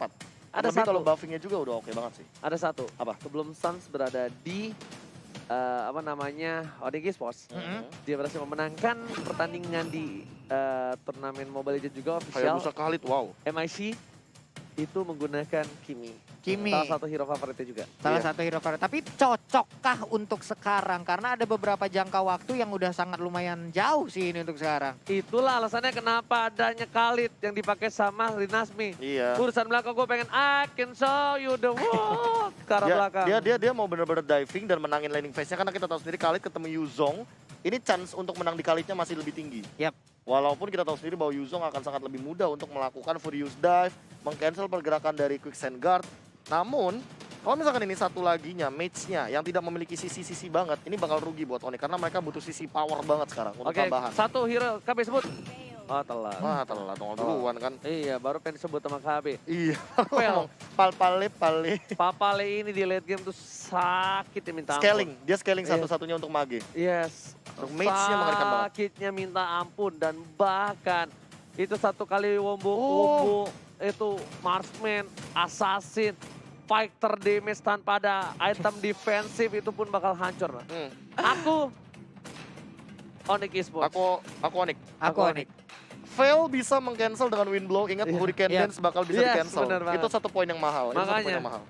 cepat. Ada Tapi kalau satu. buffingnya juga udah oke banget sih. Ada satu. Apa? Sebelum Suns berada di ODG Sports, dia berhasil memenangkan pertandingan di turnamen Mobile Legends juga official Hayabusa Khalid, wow. MIC itu menggunakan Kimi. Kimi. Salah satu hero favoritnya juga. Salah Iya. satu hero favorit. Tapi cocokkah untuk sekarang? Karena ada beberapa jangka waktu yang udah sangat lumayan jauh sih ini untuk sekarang. Itulah alasannya kenapa adanya Khalid yang dipakai sama Rinasmi. Iya. Urusan belakang gue pengen I can show you the world ke arah belakang. Dia mau bener-bener diving dan menangin laning phase-nya karena kita tahu sendiri Khalid ketemu Yuzong. Ini chance untuk menang di Khalidnya masih lebih tinggi. Yap. Walaupun kita tahu sendiri bahwa Yuzong akan sangat lebih mudah untuk melakukan Furious Dive, meng-cancel pergerakan dari Quicksand Guard. Namun, kalau misalkan ini satu laginya, mage-nya yang tidak memiliki sisi-sisi banget, ini bakal rugi buat Onyx karena mereka butuh sisi power banget sekarang untuk Oke, tambahan. satu hero KB sebut. Oh, telat. Wah, telat nongol duluan kan. Iya, baru pengen disebut sama KB. Iya, Pel. ngomong pale. Papale ini di late game tuh sakit ya minta ampun. Scaling, dia scaling Iya. satu-satunya untuk mage. Yes. Untuk mage-nya mengerikan banget. Sakitnya minta ampun dan bahkan itu satu kali wombo itu marksman, assassin, fighter damage tanpa ada item defensif itu pun bakal hancur. Aku Onyx Esports. Aku Onyx. Aku Onyx. Fail bisa meng-cancel dengan wind blow, ingat Hurricane Iya. Dance bakal bisa Yes, di-cancel. benar banget. Itu satu poin yang mahal. Itu satu Makanya. poin yang mahal.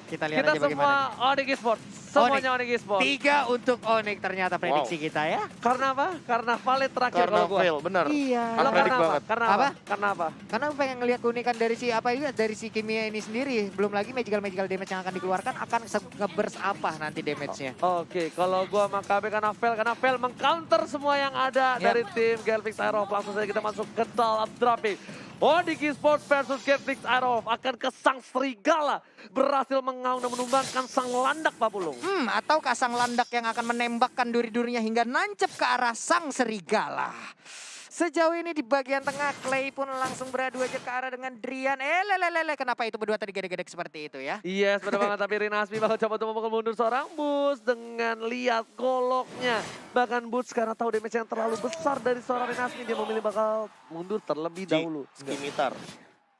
Kita lihat Kita aja semua bagaimana. Onyx Esports. Semuanya Onyx Esports. 3 untuk Onyx ternyata prediksi kita ya. Karena apa? Karena Valet terakhir Karena kalau gua. fail, benar. Iya. Lo Unpredict karena apa? banget. Karena Apa? apa? Karena apa? Karena pengen ngelihat keunikan dari si apa ya, dari si Kimia ini sendiri. Belum lagi magical damage yang akan dikeluarkan akan nge-burst apa nanti damage-nya. Oke, kalau gua sama KB karena fail meng-counter semua yang ada Yap. dari tim Galvix Aerof. Langsung saja kita masuk ke dalam drafting. Onyx Esports versus Galvix Aerof akan ke sang serigala. Berhasil mengaung dan menumbangkan sang landak Papulung. Atau kasang landak yang akan menembakkan duri-durinya hingga nancep ke arah sang serigala. Sejauh ini di bagian tengah, Clay pun langsung beradu aja ke arah dengan Drian. Lelelele, kenapa itu berdua tadi gedek-gedek seperti itu ya? Yes, benar banget. Tapi Rinasmi bakal coba untuk memukul mundur seorang Bus dengan lihat goloknya. Bahkan Bus karena tahu damage yang terlalu besar dari seorang Rinasmi, dia memilih bakal mundur terlebih dahulu. Skimitar.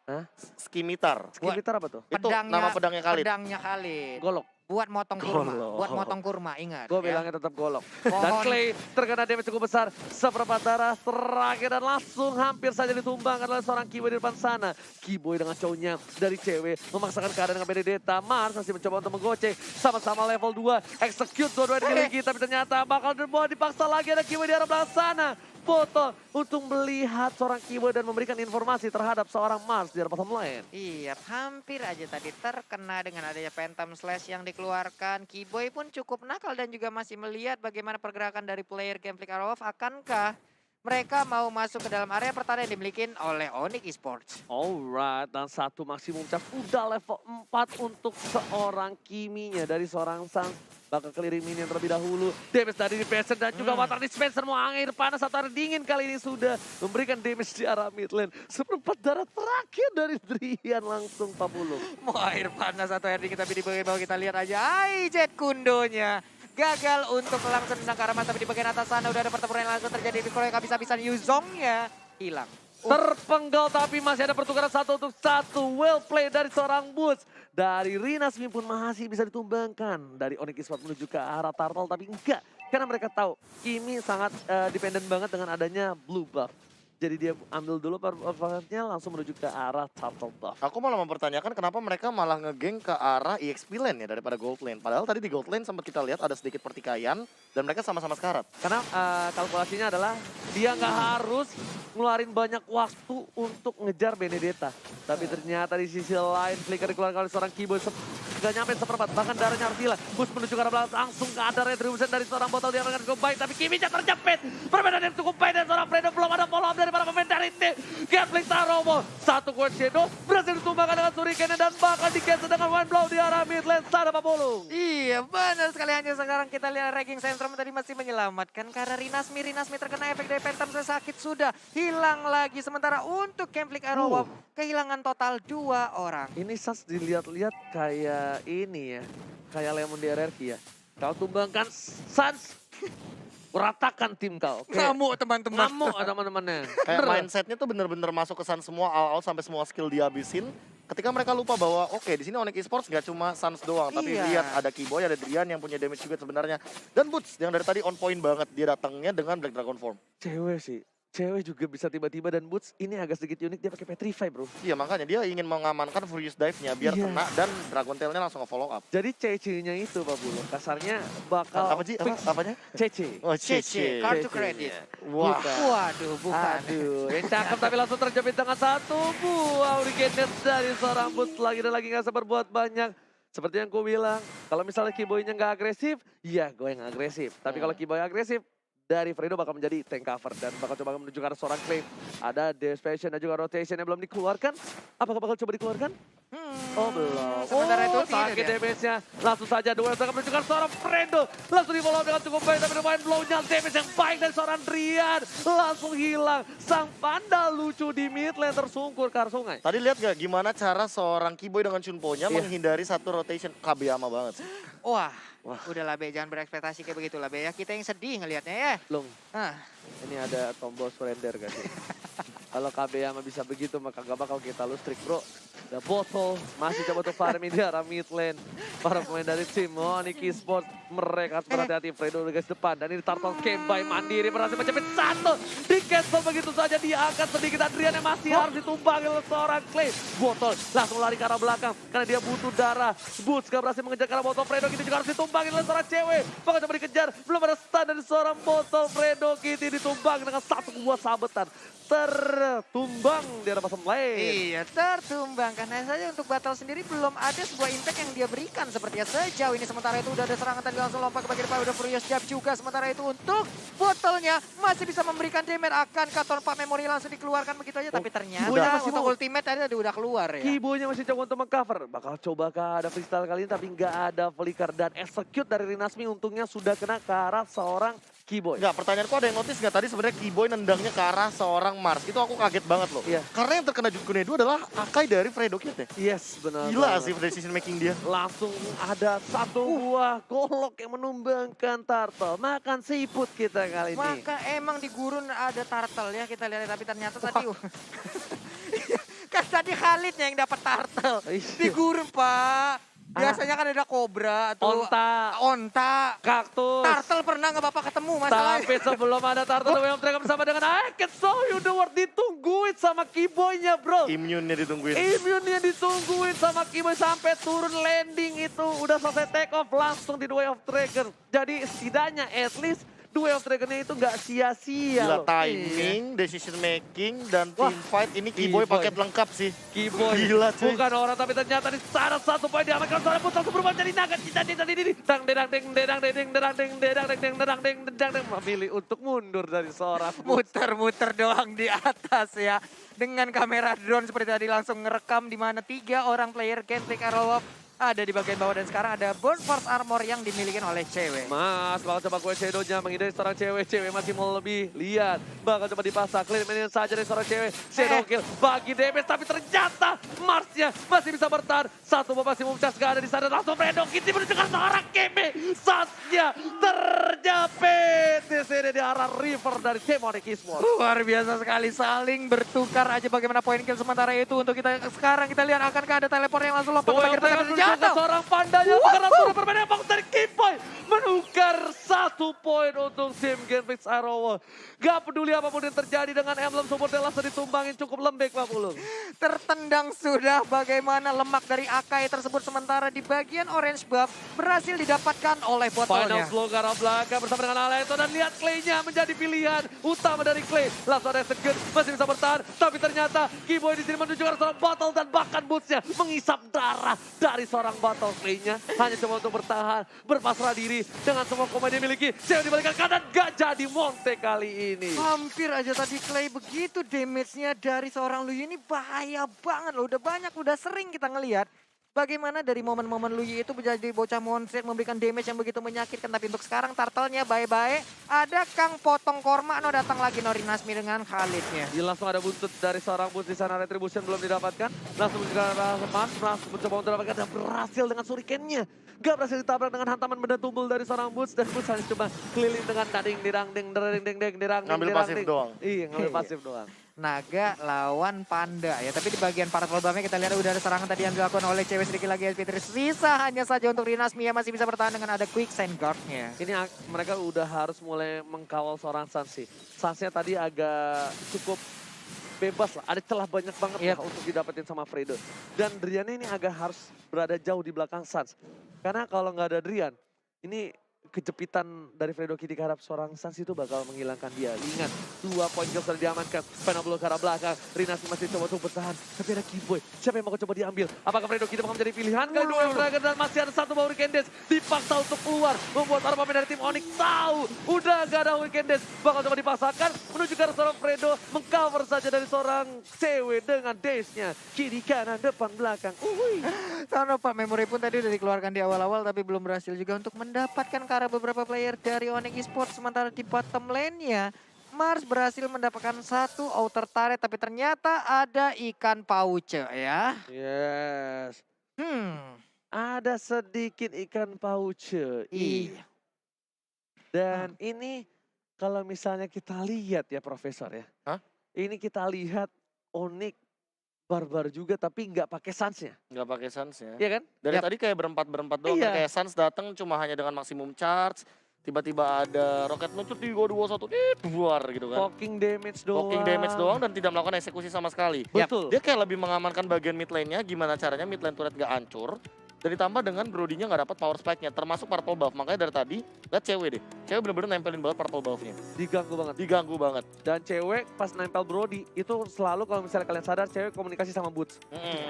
Hah? Skimitar. Skimitar apa tuh? Itu nama pedangnya Khalid. Pedangnya Khalid. Golok. Buat motong kurma. Golok. Buat motong kurma, ingat. Gue ya. bilangnya tetap golok. Pohon. Dan Clay terkena damage cukup besar. Seperempat darah terakhir dan langsung hampir saja ditumbangkan oleh seorang Kiboy di depan sana. Kiboy dengan cowoknya dari cewek memaksakan keadaan dengan Benedetta. Mars masih mencoba untuk menggocek. Sama-sama level 2. Execute dua-dua dimiliki. Tapi ternyata bakal dipaksa lagi ada Kiboy di arah belakang sana. Foto untuk melihat seorang Kiboy dan memberikan informasi terhadap seorang Mars di arah bottom lane. Iya, hampir aja tadi terkena dengan adanya Phantom Slash yang dikeluarkan. Kiboy pun cukup nakal dan juga masih melihat bagaimana pergerakan dari player Gameplay Aerof. Akankah mereka mau masuk ke dalam area pertahanan yang dimiliki oleh Onyx Esports? Alright, dan satu maksimum charge udah level 4 untuk seorang Kiminya dari seorang Suns. Bakal keliring minion terlebih dahulu. Damage dari Dispenser dan juga water dispenser mau air panas atau air dingin kali ini sudah memberikan damage di arah mid lane. Seperempat darah terakhir dari Drian langsung Papulung. Mau air panas atau air dingin tapi di bagian bawah kita lihat aja. Jet kundonya. Gagal untuk langsung tendang ke arah mata, tapi di bagian atas sana udah ada pertempuran yang langsung terjadi. Di kalau yang habis-habisan Yuzongnya hilang. Terpenggal tapi masih ada pertukaran 1-1. Well play dari seorang Boots. Dari Rinasmi pun masih bisa ditumbangkan. Dari Onyx Esports menuju ke arah Turtle tapi enggak. Karena mereka tahu Kimi sangat dependen banget dengan adanya blue buff. Jadi dia ambil dulu performanya langsung menuju ke arah Turtle buff. Aku malah mempertanyakan kenapa mereka malah ngegeng ke arah EXP lane ya daripada gold lane. Padahal tadi di gold lane sempat kita lihat ada sedikit pertikaian dan mereka sama-sama sekarat. Karena kalkulasinya adalah dia nggak harus ngeluarin banyak waktu untuk ngejar Benedetta. Tapi ternyata di sisi lain flicker dikeluarkan oleh seorang Kiboy. Gak nyampe seperempat, bahkan darahnya harus hilang. Bus menuju ke arah belakang, langsung ke ada retribution dari seorang botol yang cukup baik. Tapi Kiminya terjepit. Perbedaan yang cukup baik dan seorang Fredo belum ada follow up dari para pemain dari tim Gatling Taromo. Satu Quad Shadow berhasil ditumbangkan dengan Hurricane dan bakal di-cancel dengan Wind Blow di arah mid lane sana Papulung. Iya benar sekali, hanya sekarang kita lihat ranking Sentrum tadi masih menyelamatkan. Karena Rinasmi terkena efek dari Phantom Slash, sakit sudah hilang lagi. Sementara untuk Gameplay Aerof kehilangan total 2 orang. Ini Sans dilihat-lihat kayak ini ya, kayak Lemon di RRQ ya. Kau tumbangkan Sans, ratakan tim kau. Ngamuk teman-teman. Ngamuk teman-temannya. Kayak Bener. mindsetnya tuh bener-bener masuk ke sana semua, all-out sampai semua skill dihabisin. ketika mereka lupa bahwa oke di sini Onyx Esports nggak cuma Suns doang, tapi Iya. lihat ada Keyboy, ada Drian yang punya damage juga sebenarnya. Dan Boots yang dari tadi on point banget, dia datangnya dengan Black Dragon Form. Cewek sih. Cewek juga bisa tiba-tiba dan Boots ini agak sedikit unik dia pakai Petrify bro. Iya makanya dia ingin mengamankan Furious Dive-nya biar Iya. kena dan Dragon Tail-nya langsung nge-follow up. Jadi CC-nya itu Pak Bulo, kasarnya bakal Apa sih? Apanya? CC. Oh, CC, kartu kredit. Wah. Waduh, bukan. Aduh, yang cakep tapi langsung terjepit dengan satu buah Hurricane Net dari seorang Boots lagi dan lagi nggak bisa berbuat banyak. Seperti yang gue bilang, kalau misalnya Keyboy-nya nggak agresif, ya gue yang agresif. Tapi kalau Keyboy agresif, dari Fredo bakal menjadi tank cover dan bakal coba menuju ke arah seorang claim. Ada Desperation dan juga Rotation yang belum dikeluarkan. Apakah bakal coba dikeluarkan? Oh belum. Sementara itu tidak sakit dia. damage-nya. Langsung saja duel akan menuju ke arah seorang Fredo. Langsung di-follow dengan cukup baik tapi lumayan blow-nya damage yang baik dari seorang Drian. Langsung hilang. Sang panda lucu di mid lane tersungkur ke arah sungai. Tadi lihat gak gimana cara seorang Keyboy dengan Chunpo-nya Iya. menghindari satu rotation. Kabiyama banget sih. Wah, Wah. udahlah Be, jangan berekspektasi kayak begitu lah Be ya. Kita yang sedih ngelihatnya ya. Long, Ah, ini ada tombol surrender gak sih? Kalau KBM bisa begitu maka gak bakal kita lustrik bro. The Bottle masih coba untuk farming di arah mid lane. Para pemain dari tim Onyx Esports mereka harus berhati-hati. Fredo di garis depan dan ini Turtle Camp by Mandiri berhasil mencepit satu. Di cancel begitu saja diangkat sedikit Adrian yang masih harus ditumbangi oleh seorang Clay. Botol langsung lari ke arah belakang karena dia butuh darah. Boots gak berhasil mengejar ke arah Botol. Fredo Kitty juga harus ditumbangi oleh seorang cewek. Bakal coba dikejar. Belum ada stun dari seorang Botol. Fredo Kitty ditumbang dengan satu buah sabetan. Tertumbang di arah bottom lane. iya, tertumbang. Karena saja untuk battle sendiri belum ada sebuah impact yang dia berikan sepertinya sejauh ini. Sementara itu udah ada serangan tadi langsung lompat ke bagian depan. Udah Furious Jab juga. Sementara itu untuk botolnya masih bisa memberikan damage. Akankah Torpa Memory langsung dikeluarkan begitu aja. Tapi ternyata Kibonya masih untuk mau. ultimate tadi udah keluar ya. Kibonya masih coba untuk mengcover. Bakal cobakah ada freestyle kali ini tapi nggak ada flicker. Dan execute dari Rinasmi untungnya sudah kena ke arah seorang Keyboy. Enggak, pertanyaanku ada yang notice nggak tadi sebenarnya Keyboy nendangnya ke arah seorang Mars. Itu aku kaget banget loh. Iya. Karena yang terkena Jukunedo adalah Akai dari Fredo Kid ya. Yes, benar. Gila banget. sih decision making dia. Langsung ada satu buah golok yang menumbangkan turtle. Makan siput kita kali ini. Maka emang di gurun ada turtle ya kita lihat. Tapi ternyata tadi... kan tadi Khalidnya yang dapat turtle. Di gurun Pak. Biasanya kan ada kobra atau onta. Kaktus. Turtle pernah nggak Bapak ketemu masalahnya? Tapi sebelum ada turtle, Way of Dragon bersama dengan I can show you the world ditungguin sama Keyboy-nya bro. Immune-nya ditungguin. Immune-nya ditungguin sama Keyboy sampai turun landing itu. Udah selesai take off langsung di The Way of Dragon. Jadi setidaknya at least The Way of Dragon-nya itu nggak sia-sia Gila loh. timing, decision making, dan Wah, team fight. Ini Keyboy Keyboy. paket lengkap sih. Keyboy Gila, cuy. bukan orang tapi ternyata di sana satu poin diamankan seorang Boots langsung berubah jadi naga cita ini dang dedang deng dedang dedeng dedang deng dedang deng deng dedang deng dedang deng memilih untuk mundur dari seorang Boots. Muter-muter doang di atas ya. Dengan kamera drone seperti tadi langsung ngerekam di mana 3 orang player Genflick Arrow ada di bagian bawah dan sekarang ada Burn Force Armor yang dimiliki oleh cewek. Mas, bakal coba kue Shadow-nya menghindari seorang cewek. Cewek masih mau lebih. Lihat, bakal coba dipasang. Clean mainin saja dari seorang cewek. Shadow kill bagi damage, tapi ternyata Marsnya masih bisa bertahan. Satu buah masih memecah, gak ada di sana. Langsung Fredo Kitty menuju ke seorang Keme. Saatnya terjepit di sini di arah river dari tim Onyx Esports. Luar biasa sekali, saling bertukar aja bagaimana poin kill. Sementara itu untuk kita sekarang kita lihat akankah ada teleport yang langsung lompat ke bagian depan dan Jatuh. jatuh. Seorang pandanya sekarang sudah bermain bagus dari Keyboy. Menukar 1 poin untuk tim Genfix Arrow. Gak peduli apapun yang terjadi dengan emblem support langsung ditumbangin cukup lembek Pak Pulung. Tertendang sudah bagaimana lemak dari Akai tersebut. Sementara di bagian orange buff berhasil didapatkan oleh Final botolnya. slow ke arah belakang bersama dengan Aleto dan lihat Clay-nya menjadi pilihan utama dari Clay. Langsung ada execute, masih bisa bertahan. Tapi ternyata Keyboy di sini menuju ke arah seorang Bottle dan bahkan Boots-nya mengisap darah dari seorang Bottle. Clay-nya hanya coba untuk bertahan, berpasrah diri dengan semua komen yang dimiliki. Saya dibalikan kanan, gak jadi Monte kali ini. Hampir aja tadi Clay begitu damage-nya dari seorang Luyi ini bahaya banget loh. Udah banyak, udah sering kita ngelihat. Bagaimana dari momen-momen Luyi itu menjadi bocah monster memberikan damage yang begitu menyakitkan. Tapi untuk sekarang turtle-nya bye-bye. Ada Kang Potong Korma, no datang lagi Nori Nasmi dengan Khalidnya. Langsung ada buntut dari seorang Boots di sana, retribution belum didapatkan. Langsung juga Mas mencoba untuk mendapatkan dan berhasil dengan shuriken-nya. Gak berhasil ditabrak dengan hantaman benda tumbul dari seorang Boots dan Boots hanya coba keliling dengan dading dirang ding derang ding ding dirang. Ngambil pasif doang. Iya, ngambil pasif doang. Naga lawan Panda ya. Tapi di bagian para problemnya kita lihat udah ada serangan tadi yang dilakukan oleh cewek sedikit lagi SP3. Sisa hanya saja untuk Rinasmi yang masih bisa bertahan dengan ada Quicksand Guard-nya. Ini mereka udah harus mulai mengkawal seorang Sansi. Sansnya tadi agak cukup bebas lah, ada celah banyak banget lah untuk didapetin sama Fredo. Dan Drian ini agak harus berada jauh di belakang Sans. Karena kalau nggak ada Drian, ini kejepitan dari Fredo Kitty ke arah seorang Sans itu bakal menghilangkan dia. Ingat, 2 poin kill sudah diamankan. Final blow ke arah belakang. Rinasmi masih coba untuk bertahan. Tapi ada Keyboy. Siapa yang mau coba diambil? Apakah Fredo Kitty bakal menjadi pilihan? Kali dua Dragon dan masih ada satu bawah Weekend Days. Dipaksa untuk keluar. Membuat para pemain dari tim Onyx tahu. Udah gak ada Weekend Days. Bakal coba dipaksakan. Menuju ke arah seorang Fredo. Mengcover saja dari seorang CW dengan Days-nya. Kiri, kanan, depan, belakang. Karena Pak Memory pun tadi udah dikeluarkan di awal-awal tapi belum berhasil juga untuk mendapatkan ke arah beberapa player dari Onyx Esports. Sementara di bottom lane-nya Mars berhasil mendapatkan satu outer turret tapi ternyata ada ikan pauce ya. Yes. Ada sedikit ikan pauce. Iya. Dan ini kalau misalnya kita lihat ya Profesor ya. Hah? Ini kita lihat Onyx barbar juga tapi nggak pakai Sans-nya. Nggak pakai Sans ya. Iya kan? Dari tadi kayak berempat doang. Iya. Kayak Sans datang cuma hanya dengan maksimum charge. Tiba-tiba ada roket meluncur 3, 2, 1, keluar gitu kan. Poking damage doang. Poking damage doang dan tidak melakukan eksekusi sama sekali. Betul. Dia kayak lebih mengamankan bagian mid lane-nya, gimana caranya mid lane turret gak hancur. Dan ditambah dengan Brody-nya gak dapat power spike-nya, termasuk purple buff. Makanya dari tadi, lihat cewek deh. Cewek bener-bener nempelin banget purple buff-nya. Diganggu banget. Diganggu banget. Dan cewek pas nempel Brody itu selalu kalau misalnya kalian sadar cewek komunikasi sama Boots.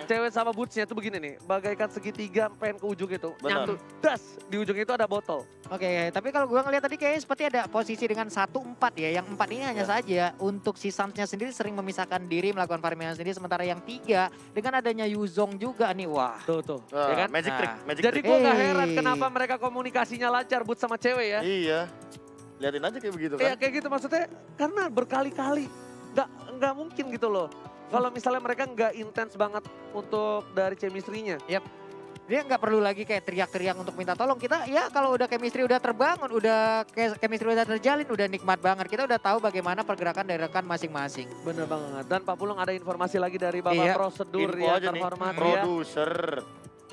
Cewek sama Boots-nya tuh begini nih, bagaikan segitiga pengen ke ujung itu. Benar. Nyatu, das, di ujung itu ada botol. Oke, tapi kalau gua ngeliat tadi kayaknya seperti ada posisi dengan 1-4 ya. Yang 4 ini hanya saja untuk si Sans-nya sendiri sering memisahkan diri melakukan farming sendiri. Sementara yang 3 dengan adanya Yuzong juga nih, wah. Tuh. Ya kan? Magic trick, magic Jadi trick. gue gak heran kenapa mereka komunikasinya lancar Boots sama cewek ya. Iya. Liatin aja kayak begitu Iya kan. kayak gitu maksudnya karena berkali-kali nggak mungkin gitu loh. Kalau misalnya mereka nggak intens banget untuk dari chemistry-nya. Dia nggak perlu lagi kayak teriak-teriak untuk minta tolong. Kita ya kalau udah chemistry udah terbangun, udah chemistry udah terjalin, udah nikmat banget. Kita udah tahu bagaimana pergerakan dari rekan masing-masing. Bener banget. Dan Pak Pulung ada informasi lagi dari Bapak Prosedur Info yang aja nih, terhormat ya. produser.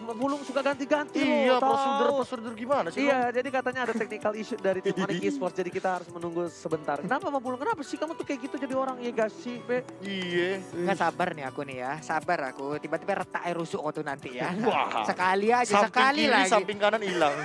Pak Pulung suka ganti-ganti Iya, loh. prosedur gimana sih? Iya, jadi katanya ada technical issue dari tim Onyx Esports, jadi kita harus menunggu sebentar. Kenapa Pak Pulung? Kenapa sih kamu tuh kayak gitu jadi orang ya gak sih, Be? Iya. Nggak sabar nih aku nih ya, sabar aku. Tiba-tiba retak air rusuk tuh nanti ya. Wah. Sekali aja, Samping sekali kiri, lagi. samping kanan hilang.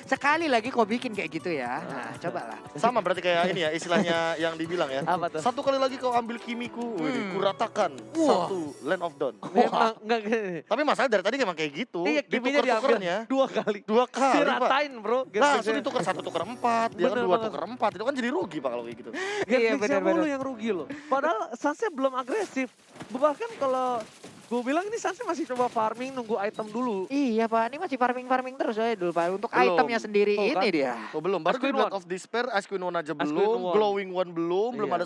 Sekali lagi kau bikin kayak gitu ya. Nah, cobalah. Sama berarti kayak ini ya istilahnya yang dibilang ya. Apa tuh? Satu kali lagi kau ambil kimiku, kuratakan Wah. satu Land of Dawn. Memang enggak gini. Tapi masalah dari tadi emang kayak gitu. Iya, kiminya diambil Ditukar-tukernya 2 kali. 2 kali, Pak. Diratain, Bro. Langsung ditukar 1 tukar 4, dia kan Bener 2 banget. tukar 4. Itu kan jadi rugi Pak kalau kayak gitu. Iya, Netflixnya benar-benar. mulu yang rugi loh. Padahal Sansnya belum agresif. Bahkan kalau gue bilang ini Sansnya masih coba farming, nunggu item dulu. Iya Pak, ini masih farming terus aja dulu Pak. Untuk Belum. itemnya sendiri Tuh, ini kan? dia. Oh belum, baru Ice Queen Blood One. of Despair, Ice Queen One aja Ice Queen belum, One. Glowing One belum Iya. ada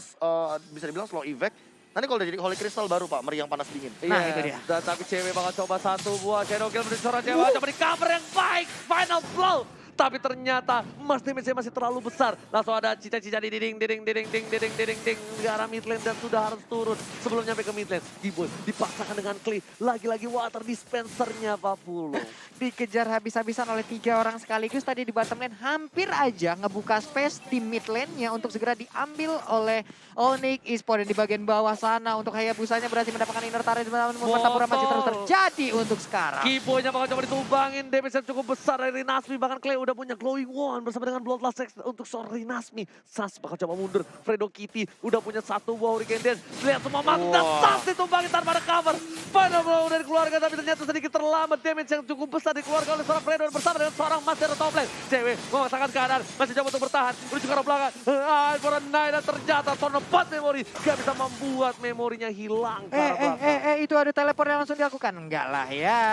bisa dibilang slow evac. Nanti kalau udah jadi Holy Crystal baru Pak, meriang panas dingin. Nah, Iya, itu dia. Dan tapi cewek bakal coba satu buah shadow kill menuju seorang cewek. Coba di cover yang baik. Final blow. Tapi ternyata Mas damage-nya masih terlalu besar. Langsung ada cica-cica di ding ke arah mid lane dan sudah harus turun sebelum nyampe ke mid lane. Giboy dipaksakan dengan Clay. Lagi-lagi water dispensernya Pak Pulung. Dikejar habis-habisan oleh 3 orang sekaligus tadi di bottom lane. Hampir aja ngebuka space di mid lane-nya untuk segera diambil oleh Onyx Esports. Dan di bagian bawah sana untuk Hayabusanya berhasil mendapatkan inner turret. Namun pertempuran masih terus terjadi untuk sekarang. Giboynya bakal coba ditumbangin. Damage yang cukup besar dari Rinasmi. Bahkan Clay udah punya Glowing One bersama dengan Bloodlust X untuk seorang Rinasmi. Sas bakal coba mundur. Fredo Kitty udah punya satu buah Hurricane Dance. Lihat semua mati dan Sas ditumbangin tanpa ada cover. Final blow dari keluarga tapi ternyata sedikit terlambat. Damage yang cukup besar dikeluarkan oleh seorang Fredo bersama dengan seorang Master top lane. Cewek memaksakan keadaan. Masih coba untuk bertahan. Menuju ke arah belakang. For a night dan ternyata Sono 4 memori. Gak bisa membuat memorinya hilang ke arah belakang. Itu ada teleport yang langsung dilakukan? Enggak lah ya,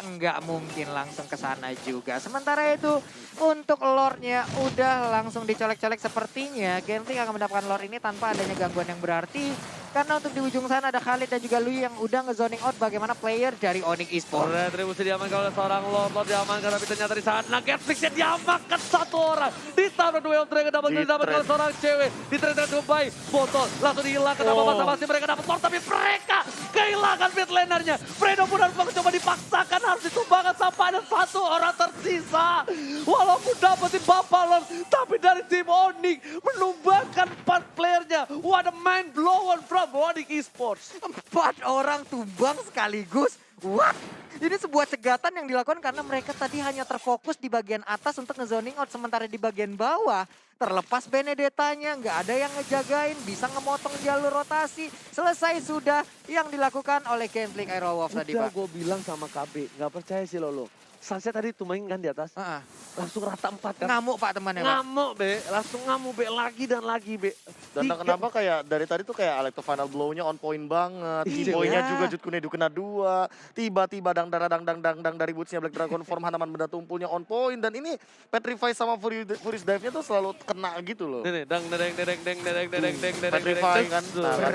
enggak mungkin langsung ke sana juga. Sementara itu untuk lore-nya udah langsung dicolek-colek sepertinya. Genting akan mendapatkan lore ini tanpa adanya gangguan yang berarti. Karena untuk di ujung sana ada Khalid dan juga Lui yang udah nge-zoning out bagaimana player dari Onyx Esports. Retribusi diamankan oleh seorang Lord diamankan, tapi ternyata di sana Netflixnya diamankan satu orang. Ditabrak Duel of Dragon dapat diamankan oleh seorang cewek. Di trade cukup baik, botol langsung dihilangkan sama masing-masing. Mereka dapat Lord, tapi mereka kehilangan mid lanernya. Fredo pun harus mencoba dipaksakan, harus ditumbangkan sampai ada satu orang tersisa. Walaupun dapetin Bapak Lord, tapi dari tim Onyx menumbangkan 4 playernya. What a mind blown from Onyx Esports. 4 orang tumbang sekaligus. What? Ini sebuah cegatan yang dilakukan karena mereka tadi hanya terfokus di bagian atas untuk nge-zoning out. Sementara di bagian bawah, terlepas Benedettanya, nggak ada yang ngejagain, bisa ngemotong jalur rotasi. Selesai sudah yang dilakukan oleh Gameplay Aerowolf tadi, Udah Pak. gue bilang sama KB, nggak percaya sih Lolo. Sunset tadi tumbangin kan di atas, Heeh. langsung rata 4 kan. Ngamuk Pak temannya, Pak. Ngamuk be, langsung ngamuk be, lagi dan lagi be. Dan Tiga- kenapa kayak dari tadi tuh kayak Alecto final blow-nya on point banget. Iya. Keyboy-nya juga Jutkunedu kena 2. Tiba-tiba dang dari boots-nya Black Dragon Form Hanaman benda tumpulnya on point. Dan ini Petrify sama Furious Dive-nya tuh selalu kena gitu loh. Nih, dang, dereng, dereng, deng, dereng, dereng, deng, dereng, Petrify dereng, kan. des. Nah, kan.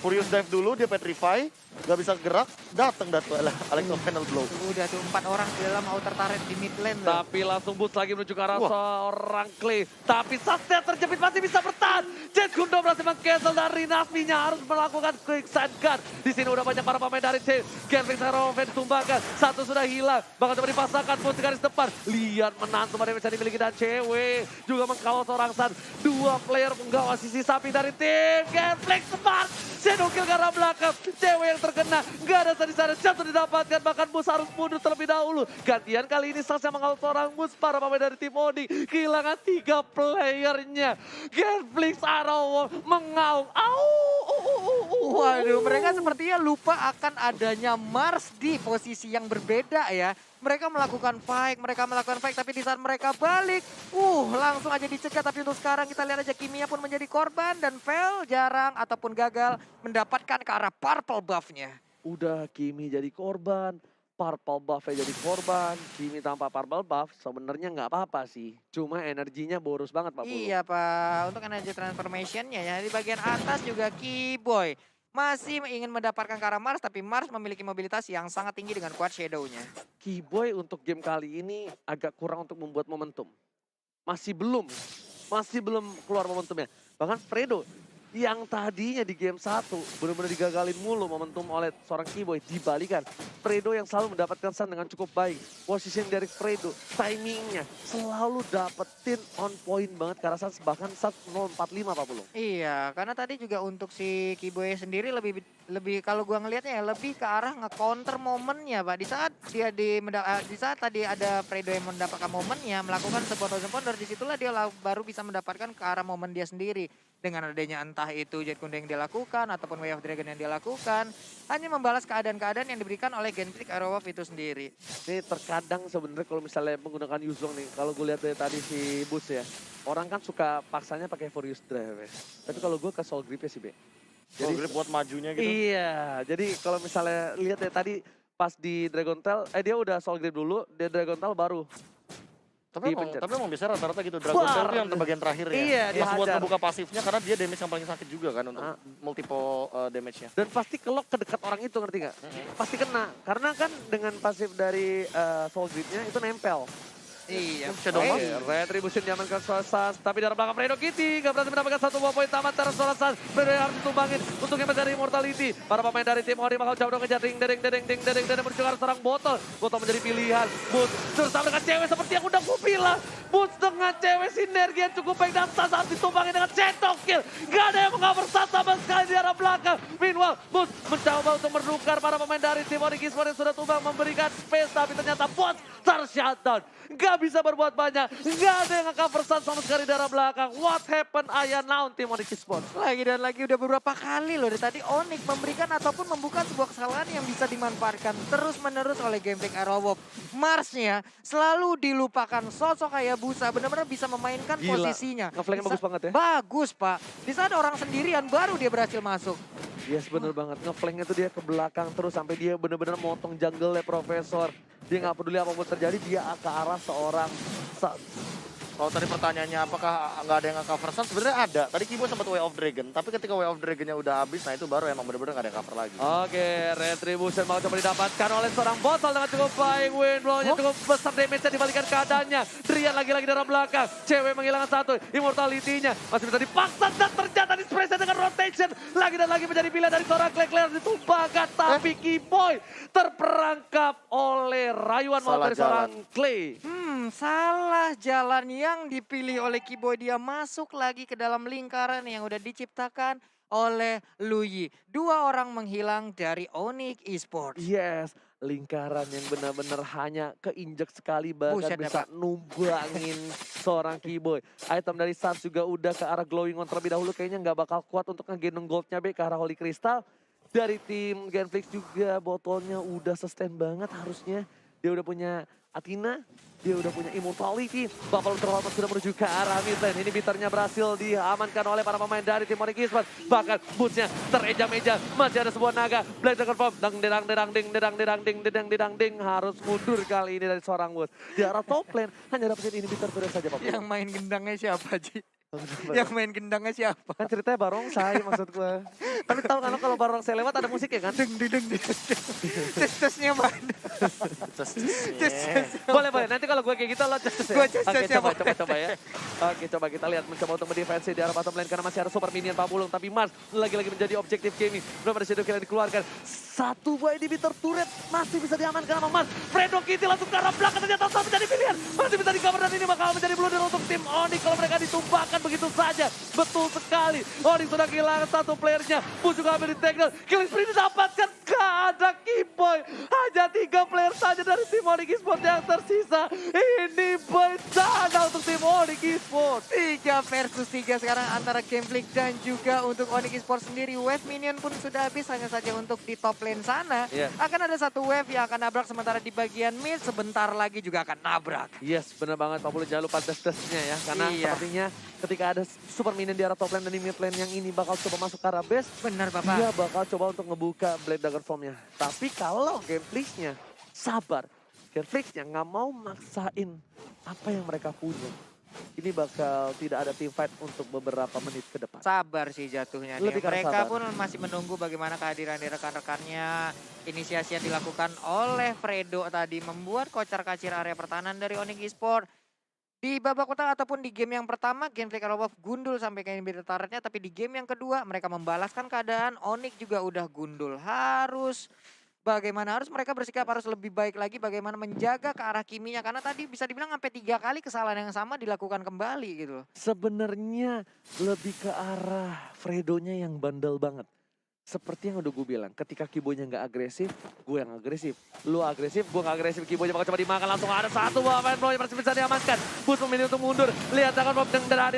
Furious Dive dulu, dia Petrify. Gak bisa gerak, datang Alecto final blow. Udah tuh 4 orang di dalam outer turret di mid lane. Tuh. Tapi langsung boots lagi menuju ke arah Wah. seorang Clay. Tapi Sunset terjepit masih bisa bertahan. Jet Gundo berhasil meng-cancel dari Nasminya, harus melakukan quick side guard. Di sini udah banyak para pemain dari tim. Gambling Saroven ditumbangkan, satu sudah hilang. Bahkan coba dipasangkan pun di garis depan. Lihat menantu mereka bisa dimiliki dan cewek. Juga mengkawal seorang San. 2 player penggawa sisi samping dari tim. Gambling Smart. Shadow kill ke arah belakang. Cewek yang terkena. Gak ada di sana, jatuh didapatkan. Bahkan Mus harus mundur terlebih dahulu. Gantian kali ini Sans yang mengawal seorang Mus. Para pemain dari tim Onyx kehilangan 3 playernya. Genflix Arrow mengaung. Waduh, mereka sepertinya lupa akan adanya Mars di posisi yang berbeda ya. Mereka melakukan fight, tapi di saat mereka balik, langsung aja dicegat. Tapi untuk sekarang kita lihat aja Kimia pun menjadi korban dan fail jarang ataupun gagal mendapatkan ke arah purple buff-nya. Udah Kimi jadi korban, purple buff-nya jadi korban. Kimi tanpa purple buff sebenarnya nggak apa-apa sih. Cuma energinya boros banget Pak Pulu. Iya Pak, untuk energy transformation-nya ya di bagian atas juga Keyboy masih ingin mendapatkan ke arah Mars, tapi Mars memiliki mobilitas yang sangat tinggi dengan kuat shadow-nya. Keyboy untuk game kali ini agak kurang untuk membuat momentum. Masih belum keluar momentumnya. Bahkan Fredo yang tadinya di game 1 benar-benar digagalin mulu momentum oleh seorang Keyboy, dibalikan. Fredo yang selalu mendapatkan stun dengan cukup baik. Position dari Fredo, timingnya selalu dapetin on point banget karena Sans, bahkan Sans 045 Pak Pulung. Iya, karena tadi juga untuk si Keyboy sendiri lebih kalau gua ngelihatnya ya lebih ke arah nge-counter momennya, Pak. Di saat tadi ada Fredo yang mendapatkan momennya, melakukan seponder disitulah dia baru bisa mendapatkan ke arah momen dia sendiri. Dengan adanya entah itu Jet Kundo yang dia lakukan ataupun Way of Dragon yang dia lakukan, hanya membalas keadaan-keadaan yang diberikan oleh Genflix Aerowolf itu sendiri. Ini terkadang sebenarnya kalau misalnya menggunakan Yuzong nih, kalau gue lihat dari tadi si Bus ya, orang kan suka paksanya pakai Furious Drive ya. Tapi kalau gue ke Soul Grip ya sih Be. Jadi grip buat majunya gitu. Iya, jadi kalau misalnya lihat ya tadi pas di Dragon Tail, dia udah Soul Grip dulu, dia Dragon Tail baru. Tapi emang biasanya rata-rata gitu. Dragon Tail itu yang bagian terakhir ya. Iya, Pas buat dihajar. ngebuka pasifnya karena dia damage yang paling sakit juga kan untuk multiple damage-nya. Dan pasti kelok ke dekat orang itu, ngerti gak? Pasti kena, karena kan dengan pasif dari Soul Grip-nya itu nempel. Iya, Shadow Mars. Retribution diamankan Solasas, tapi dari belakang Fredo Kitty gak berhasil mendapatkan 1 buah poin tamat terus Solasas. Fredo yang harus ditumbangin untuk yang mencari immortality. Para pemain dari tim Ori bakal jauh dong ngejar ding menuju ke arah seorang botol. Botol menjadi pilihan. Boots bersama dengan cewek seperti yang udah gue bilang. Boots dengan cewek sinergi yang cukup baik dan Sas harus ditumbangin dengan cetok kill. Gak ada yang mengcover Sas sama sekali di arah belakang. Meanwhile, Boots mencoba untuk menukar para pemain dari tim Ori Esports yang sudah tumbang memberikan space, tapi ternyata Boots ter-shutdown. Gak bisa berbuat banyak. Gak ada yang nge-cover Sun sama sekali dari arah belakang. What happened? Ayah naon tim Onyx Esports. Lagi dan lagi udah beberapa kali loh dari tadi Onyx memberikan ataupun membuka sebuah kesalahan yang bisa dimanfaatkan terus-menerus oleh Gameplay Aerowolf. Marsnya selalu dilupakan, sosok kayak Busa benar-benar bisa memainkan Gila. posisinya. Ngeflanknya bagus banget ya. Bagus Pak. Di saat orang sendirian baru dia berhasil masuk. Yes, bener banget. Ngeflanknya tuh dia ke belakang terus sampai dia bener-bener motong jungle-nya Profesor. Dia gak peduli apapun terjadi, dia ke arah seorang Kalau tadi pertanyaannya apakah nggak ada yang nge-cover Sun, sebenarnya ada. Tadi Kibo sempat Way of Dragon, tapi ketika Way of Dragonnya udah habis, nah itu baru emang bener-bener nggak ada yang cover lagi. Oke, Retribution mau coba didapatkan oleh seorang botol dengan cukup baik. Wind blow-nya cukup besar, damage-nya dibalikan keadaannya. Drian lagi-lagi dalam belakang. Cewek menghilangkan satu, immortality-nya masih bisa dipaksa dan ternyata dispresa dengan rotation. Lagi dan lagi menjadi pilihan dari seorang Claire ditumpahkan. Tapi Kiboy terperangkap oleh rayuan maut Salah dari seorang jalan. Clay. Salah jalan yang dipilih oleh Kiboy. Dia masuk lagi ke dalam lingkaran yang udah diciptakan oleh Luyi. Dua orang menghilang dari Onyx Esports. Yes, lingkaran yang benar-benar hanya keinjek sekali bahkan Buset, bisa Pak. numbangin seorang Kiboy. Item dari Sans juga udah ke arah glowing on terlebih dahulu, kayaknya nggak bakal kuat untuk ngegendong goldnya ke arah Holy Crystal. Dari tim Genflix juga botolnya udah sustain banget harusnya. Dia udah punya Athena, dia udah punya immortality. Buffalo terlalu sudah menuju ke arah mid lane. Ini bitternya berhasil diamankan oleh para pemain dari tim Onyx Esports. Bahkan bootsnya tereja-meja. Masih ada sebuah naga. Black Dragon Form. Dang. Harus mundur kali ini dari seorang Woods. Di arah top lane hanya dapetin ini bitter saja Pak. Yang main gendangnya siapa, Ji? Yang main gendangnya siapa? Kan ceritanya barongsai maksud gue. Kan tahu kan kalau barongsai lewat ada musik ya kan? Deng. Tes-tesnya mana? Boleh. Nanti kalau gue kayak gitu lo just ya. Gua just Oke, ya, coba ya. Oke, coba kita lihat mencoba untuk mendefensi di arah bottom lane karena masih ada super minion Pak Bulung. Tapi Mars lagi-lagi menjadi objektif gaming. Belum ada shadow kill yang dikeluarkan. Satu buah inhibitor turret masih bisa diamankan sama Mars. Fredo Kitty langsung ke arah belakang ternyata sama menjadi pilihan. Masih bisa di-cover dan ini bakal menjadi blunder untuk tim Onyx kalau mereka ditumpahkan begitu saja. Betul sekali. Onyx sudah kehilangan satu playernya. Bu juga ambil di takedown. Killing spree didapatkan. Gak ada Kiboy. Hanya 3 player saja dari tim Onyx Esports yang tersisa. Ini bencana untuk tim Onyx Esports. 3 versus 3 sekarang antara Gameflix dan juga untuk Onyx Esports sendiri. Wave minion pun sudah habis hanya saja untuk di top lane sana. Iya. Akan ada satu wave yang akan nabrak sementara di bagian mid sebentar lagi juga akan nabrak. Yes, benar banget Pak Pulu. Jangan lupa des-desnya ya. Karena Iya. sepertinya ketika ada super minion di arah top lane dan di mid lane yang ini bakal coba masuk ke arah base. Benar, Bapak. Dia bakal coba untuk ngebuka Blade Dagger Formnya. Tapi kalau Genflix-nya sabar. Genflix-nya nggak mau maksain apa yang mereka punya. Ini bakal tidak ada team fight untuk beberapa menit ke depan. Sabar sih jatuhnya nih. Lebih karena Mereka sabar. pun masih menunggu bagaimana kehadiran dari rekan-rekannya. Inisiasi yang dilakukan oleh Fredo tadi membuat kocar-kacir area pertahanan dari Onyx Esports. Di babak utama ataupun di game yang pertama, Genflix Arrowwolf gundul sampai ke inhibitor turretnya. Tapi di game yang kedua, mereka membalaskan keadaan. Onyx juga udah gundul. Bagaimana harus mereka bersikap harus lebih baik lagi bagaimana menjaga ke arah Kiminya. Karena tadi bisa dibilang sampai 3 kali kesalahan yang sama dilakukan kembali gitu loh. Sebenarnya lebih ke arah Fredonya yang bandel banget. Seperti yang udah gue bilang, ketika Kiboynya nggak agresif, gue yang agresif. Lu agresif, gue nggak agresif. Kiboynya bakal coba dimakan, langsung ada satu buah main blow yang masih bisa diamankan. Bus memilih untuk mundur. Lihat akan Bob deng dan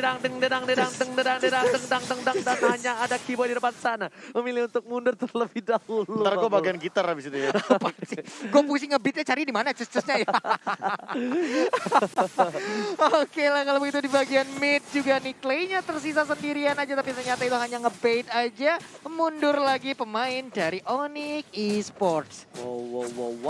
hanya ada Kiboy di depan sana. Memilih untuk mundur terlebih dahulu. Ntar gue bagian gitar habis itu ya. Gue pusing ngebeatnya cari di mana cus-cusnya ya. Oke lah kalau begitu di bagian mid juga nih Clay-nya tersisa sendirian aja. Tapi ternyata itu hanya ngebait aja. Mundur lagi pemain dari Onyx Esports. Wow.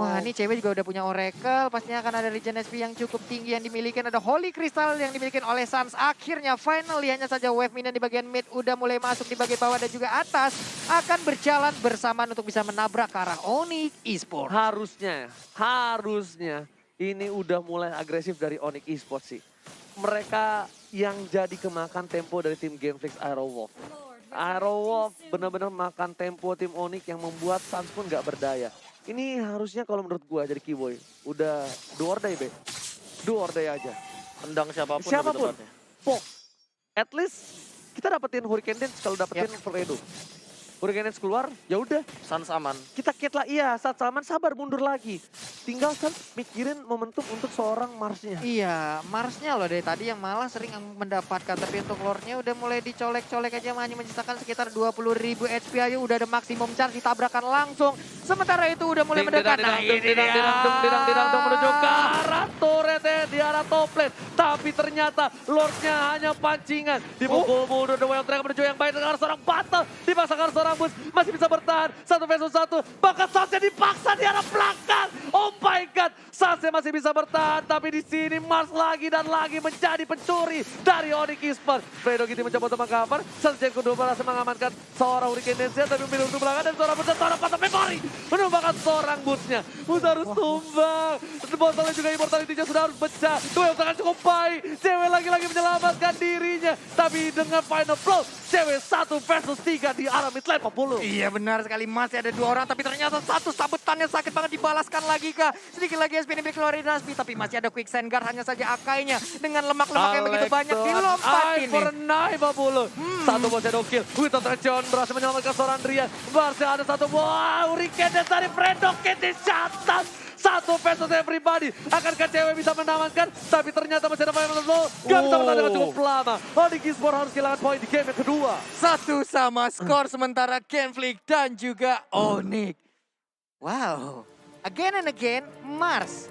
Wah ini cewek juga udah punya Oracle. Pastinya akan ada Regen SP yang cukup tinggi yang dimiliki. Ada Holy Crystal yang dimiliki oleh Sans. Akhirnya finally hanya saja wave minion di bagian mid udah mulai masuk di bagian bawah dan juga atas. Akan berjalan bersamaan untuk bisa menabrak ke arah Onyx Esports. Harusnya ini udah mulai agresif dari Onyx Esports sih. Mereka yang jadi kemakan tempo dari tim Genflix Arrowwolf. Arrowwolf benar-benar makan tempo tim Onyx yang membuat Sans pun gak berdaya. Ini harusnya kalau menurut gua jadi Kiboy udah do or die, Be. Do or die aja. Tendang siapapun. Siapapun. lebih tepatnya. Pok. At least kita dapetin Hurricane Dance kalau dapetin Fredo. Hurricane Dance keluar, ya udah. Sans aman. Kita kit lah, iya saat Salman sabar mundur lagi. Tinggal kan mikirin momentum untuk seorang Marsnya. Iya, Marsnya loh dari tadi yang malah sering mendapatkan. Tapi untuk lore-nya udah mulai dicolek-colek aja. Hanya menyisakan sekitar 20.000 HP aja. Udah ada maksimum charge ditabrakan langsung. Sementara itu udah mulai mendekat. Nah ini dia. Dirang menuju ke arah turret di arah arah top lane. Tapi ternyata Lordnya hanya pancingan. Dipukul mundur, The Wild Dragon menuju yang baik dengan seorang battle. Dipaksakan seorang Bus, masih bisa bertahan. 1 versus 1, bahkan Sasha dipaksa di arah belakang. Oh my god, Sasha masih bisa bertahan. Tapi di sini Mars lagi dan lagi menjadi pencuri dari Onyx Esports. Fredo Kitty mencoba untuk mengcover. Sergeant kedua berhasil mengamankan seorang Hurricane Dance, tapi memilih untuk belakang dan seorang Bus dan seorang patah memori. Menumbangkan seorang Busnya. Bus harus tumbang. Botolnya juga Immortality-nya sudah harus pecah. Duel tangan cukup baik. Cewek lagi-lagi menyelamatkan dirinya. Tapi dengan final blow, cewek 1 versus 3 di arah mid lane 40. Iya benar sekali, masih ada 2 orang tapi ternyata satu sabetannya sakit banget dibalaskan lagi kak. Sedikit lagi SP ini keluar dari Nasby tapi masih ada Quicksand Guard, hanya saja Akainya dengan lemak-lemak yang begitu banyak dilompatin for nih. a 50. Satu bos shadow kill. Witan John berhasil menyelamatkan seorang Drian. Barca ada satu. Wow, Hurricane Dance dari Fredo Kitty catat. 1 versus everybody. Akankah cewek bisa menamankan? Tapi ternyata masih ada final blow. Gak bisa bertahan dengan cukup lama. Onyx Esports harus kehilangan poin di game yang kedua. 1 sama skor sementara Genflix dan juga Onyx. Wow, again and again Mars